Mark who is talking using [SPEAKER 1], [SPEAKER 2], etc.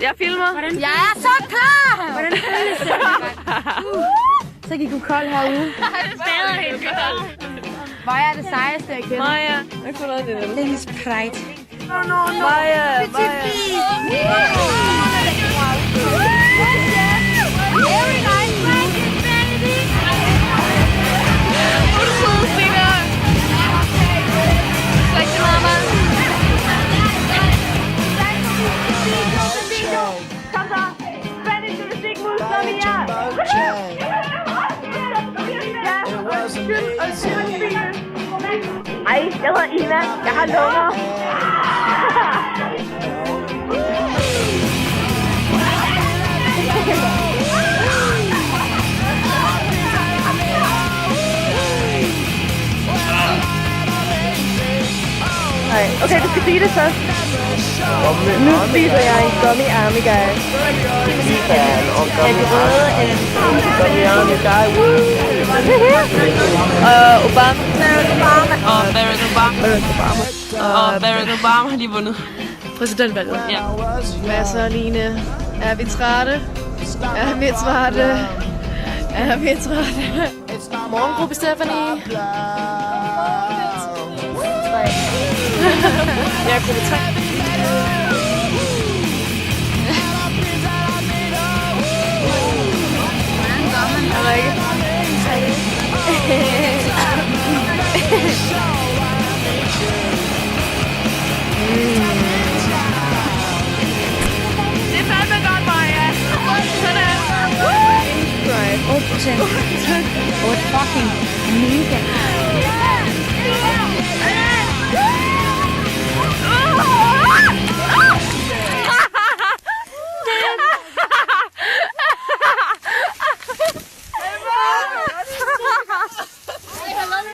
[SPEAKER 1] Jeg filmer.
[SPEAKER 2] Jeg er så klar! Hvordan føles det? Så gik du kold herude.
[SPEAKER 1] Stadig helt kold.
[SPEAKER 2] Maja er det sejeste, jeg kender.
[SPEAKER 1] Maja, jeg kunne noget af det.
[SPEAKER 2] Det er lige sprite.
[SPEAKER 1] Maja,
[SPEAKER 2] Very nice, Frank Infinity.
[SPEAKER 1] Hvor er du sød, Stikker. Rigtig meget, mand. Kom så. Spændende gymnastikmuskler mere. Ej, jeg hedder Ina. Jeg har lunger. Nej, okay, du skal sige det først. Nu spiser jeg en gummy army guy. Er de røde eller gummy army guy? Obama.
[SPEAKER 3] Og Barack Obama. Og Barack Obama har lige vundet
[SPEAKER 1] Præsidentvalget.
[SPEAKER 3] Ja.
[SPEAKER 1] Hvad så, Line? Er vi trætte? Er vi trætte? Er vi trætte? Morgengruppe, Stephanie. Jeg er gruppe 3.